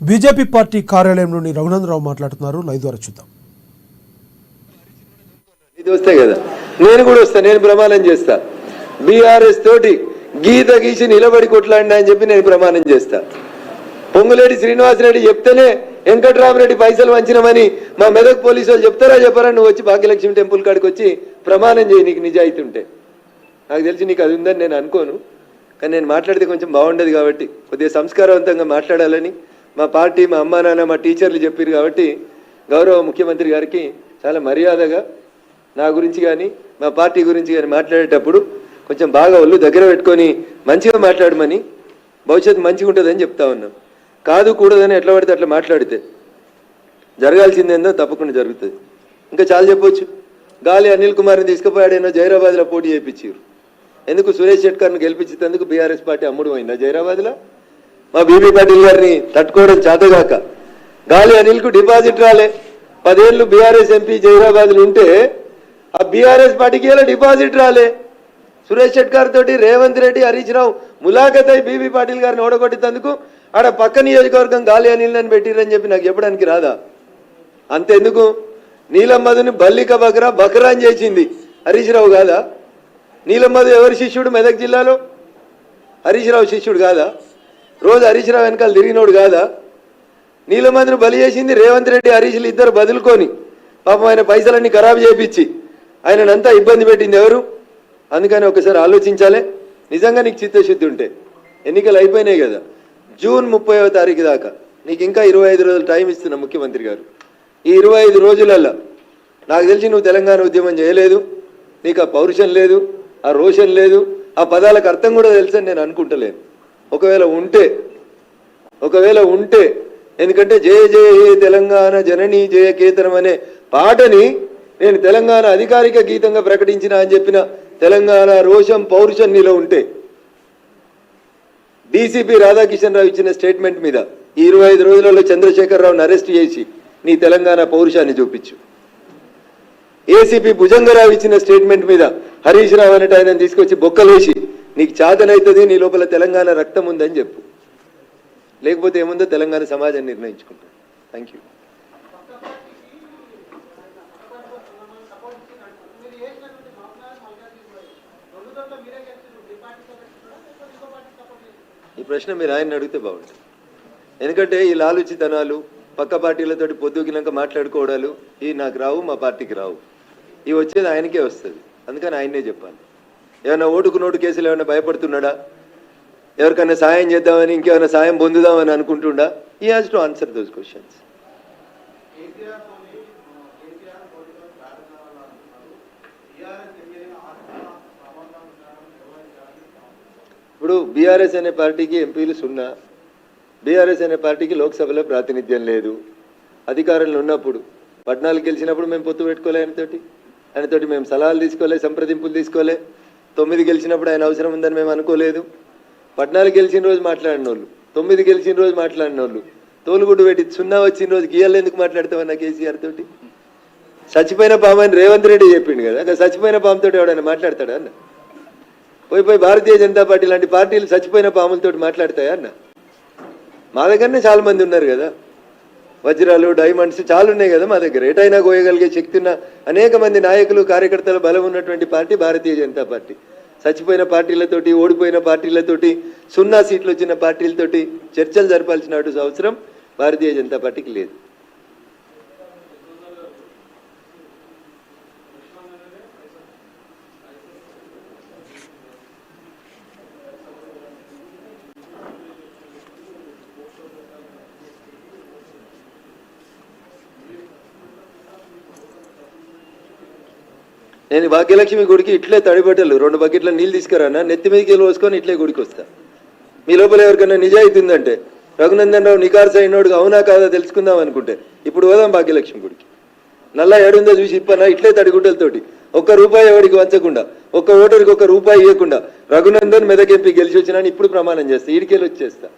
BJP party కార్యాలయంలోని Raghunandan Rao మాట్లాడుతున్నారు. Live ద్వారా చూద్దాం. ఇది వస్తే కదా నేను కూడా వస్తా, నేను ప్రమాణం చేస్తా. బీఆర్ఎస్ తోటి గీత గీసి నిలబడి కొట్లాడినా అని చెప్పి నేను ప్రమాణం చేస్తా. పొంగులేటి శ్రీనివాసరెడ్డి చెప్తేనే వెంకట్రామరెడ్డి పైసలు వంచినమని మా మెదక్ పోలీసు వాళ్ళు చెప్తారా చెప్పారా? నువ్వు వచ్చి భాగ్యలక్ష్మి టెంపుల్ కాడికి వచ్చి ప్రమాణం చేయి, నీకు నిజాయితీ ఉంటే. నాకు తెలిసి నీకు అది ఉందని నేను అనుకోను, కానీ నేను మాట్లాడితే కొంచెం బాగుండదు కాబట్టి కొద్దిగా సంస్కారవంతంగా మాట్లాడాలని మా పార్టీ, మా అమ్మా నాన్న, మా టీచర్లు చెప్పారు కాబట్టి గౌరవ ముఖ్యమంత్రి గారికి చాలా మర్యాదగా నా గురించి కానీ మా పార్టీ గురించి కానీ మాట్లాడేటప్పుడు కొంచెం బాగా ఒళ్ళు దగ్గర పెట్టుకొని మంచిగా మాట్లాడమని, భవిష్యత్తు మంచిగా ఉంటుందని చెప్తా ఉన్నాం. కాదు కూడదని ఎట్లా పడితే అట్లా మాట్లాడితే జరగాల్సిందేందో తప్పకుండా జరుగుతుంది. ఇంకా చాలా చెప్పొచ్చు. గాలి అనిల్ కుమార్ని తీసుకుపోయాడేనో జైరాబాద్లో పోటీ చేయించారు. ఎందుకు? సురేష్ షెట్కర్ని గెలిపించేందుకు బీఆర్ఎస్ పార్టీ అమ్ముడు పోయిందా జైరాబాద్లో? మా బీబీ పాటిల్ గారిని తట్టుకోవడం చేతగాక గాలి అనిల్కు డిపాజిట్ రాలే. 10 ఏళ్ళు బీఆర్ఎస్ ఎంపీ జైరాబాద్లు ఉంటే ఆ బీఆర్ఎస్ పార్టీకి ఎలా డిపాజిట్ రాలే? సురేష్ షెట్కర్ తోటి రేవంత్ రెడ్డి, హరీష్ రావు ములాఖత్ అయి బీబీ పాటిల్ గారిని ఓడగొట్టేందుకు ఆడ పక్క నియోజకవర్గం గాలి అనిల్ని పెట్టిరని చెప్పి నాకు చెప్పడానికి రాదా? అంతెందుకు, నీలమ్మధుని బల్లిక బకరాన్ చేసింది హరీష్ రావు కాదా? నీలమ్మధు ఎవరి శిష్యుడు? మెదక్ జిల్లాలో హరీష్ రావు శిష్యుడు కాదా? రోజు హరీష్ రావు వెనకాల తిరిగినోడు కాదా? నీలమ్మధుని బలి చేసింది రేవంత్ రెడ్డి, హరీష్లు ఇద్దరు బదులుకొని పాపం ఆయన పైసలన్నీ ఖరాబు చేయించి ఆయనంతా ఇబ్బంది పెట్టింది ఎవరు? అందుకని ఒకసారి ఆలోచించాలి. నిజంగా నీకు చిత్తశుద్ధి ఉంటే ఎన్నికలు అయిపోయినాయి కదా, జూన్ 30వ తారీఖు దాకా నీకు ఇంకా 25 రోజులు టైం ఇస్తున్నా ముఖ్యమంత్రి గారు. ఈ 25 రోజులల్లో నాకు తెలిసి నువ్వు తెలంగాణ ఉద్యమం చేయలేదు, నీకు ఆ పౌరుషం లేదు, ఆ రోషన్ లేదు, ఆ పదాలకు అర్థం కూడా తెలుసని నేను అనుకుంటలేను. ఒకవేళ ఉంటే ఎందుకంటే జయ జయ హే తెలంగాణ జననీ జయ కేతనం అనే పాటని నేను తెలంగాణ అధికారిక గీతంగా ప్రకటించిన అని చెప్పిన తెలంగాణ రోషం, పౌరుషం నీలో ఉంటే డీసీపీ రాధాకిషన్ రావు ఇచ్చిన స్టేట్మెంట్ మీద ఈ 25 రోజులలో చంద్రశేఖరరావుని అరెస్ట్ చేసి నీ తెలంగాణ పౌరుషాన్ని చూపించు. ఏసీపీ భుజంగరావు ఇచ్చిన స్టేట్మెంట్ మీద హరీష్ రావు అనేట ఆయన తీసుకొచ్చి బొక్కలేసి నీకు చాతనైతుంది, నీ లోపల తెలంగాణ రక్తం ఉందని చెప్పు. లేకపోతే ఏముందో తెలంగాణ సమాజం నిర్ణయించుకుంటాం. Thank you. ఈ ప్రశ్న మీరు ఆయన అడిగితే బాగుంటుంది. ఎందుకంటే ఈ లాలుచితనాలు, పక్క పార్టీలతోటి పొద్దుకినాక మాట్లాడుకోవడాలు ఈ నాకు రావు, మా పార్టీకి రావు. ఇవి వచ్చేది ఆయనకే వస్తుంది. అందుకని ఆయనే చెప్పాలి. ఏమైనా ఓటుకు నోటు కేసులు ఏమైనా భయపడుతున్నాడా? ఎవరికైనా సాయం చేద్దామని, ఇంకేమైనా సాయం పొందుదామని అనుకుంటుండా? ఈ has to answer those questions. ఇప్పుడు బీఆర్ఎస్ అనే పార్టీకి ఎంపీలు 0. బీఆర్ఎస్ అనే పార్టీకి లోక్సభలో ప్రాతినిధ్యం లేదు. అధికారంలో ఉన్నప్పుడు 14 గెలిచినప్పుడు మేము పొత్తు పెట్టుకోలే ఆయనతోటి మేము సలహాలు తీసుకోలే, సంప్రదింపులు తీసుకోలే. 9 గెలిచినప్పుడు ఆయన అవసరం ఉందని మేము అనుకోలేదు. 14 గెలిచిన రోజు మాట్లాడిన వాళ్ళు, 9 గెలిచిన రోజు మాట్లాడిన వాళ్ళు తోలుగుడ్డు పెట్టి 0 వచ్చిన రోజు గీయాలు ఎందుకు మాట్లాడతామన్నా కేసీఆర్ తోటి? చచ్చిపోయిన పాము అని రేవంత్ రెడ్డి చెప్పిండు కదా, చచ్చిపోయిన పాముతో ఎవడైనా మాట్లాడతాడా అన్న? పోయి భారతీయ జనతా పార్టీ లాంటి పార్టీలు చచ్చిపోయిన పాములతో మాట్లాడతాయా అన్న? మా దగ్గరనే చాలా మంది ఉన్నారు కదా, వజ్రాలు, డైమండ్స్ చాలా ఉన్నాయి కదా మా దగ్గర. ఎటైనా కోయగలిగే శక్తి ఉన్న అనేక మంది నాయకులు, కార్యకర్తల బలం ఉన్నటువంటి పార్టీ భారతీయ జనతా పార్టీ. చచ్చిపోయిన పార్టీలతోటి, ఓడిపోయిన పార్టీలతోటి, 0 సీట్లు వచ్చిన పార్టీలతోటి చర్చలు జరపాల్సిన అవసరం భారతీయ జనతా పార్టీకి లేదు. నేను భాగ్యలక్ష్మి గుడికి ఇట్లే తడిబట్టలు 2 బకెట్ల నీళ్ళు తీసుకురానా, నెత్తి మీదకి పోసుకొని ఇట్లే గుడికి వస్తా. మీ లోపల ఎవరికైనా నిజాయితీ ఉందంటే, రఘునందన్ రావు నికార్స్ అయినోడుగా అవునా కాదా తెలుసుకుందాం అనుకుంటే ఇప్పుడు పోదాం భాగ్యలక్ష్మి గుడికి. నల్లా ఏడుందో చూసి ఇప్పనా ఇట్లే తడిగుడ్డలతోటి ₹1 ఎవరికి వంచకుండా, ఒక్క ఓటరికి ₹1 ఇవ్వకుండా రఘునందన్ మెదక్ ఎంపీ గెలిచి వచ్చినా ఇప్పుడు ప్రమాణం చేస్తా, ఈడికెళ్ళి వచ్చేస్తా.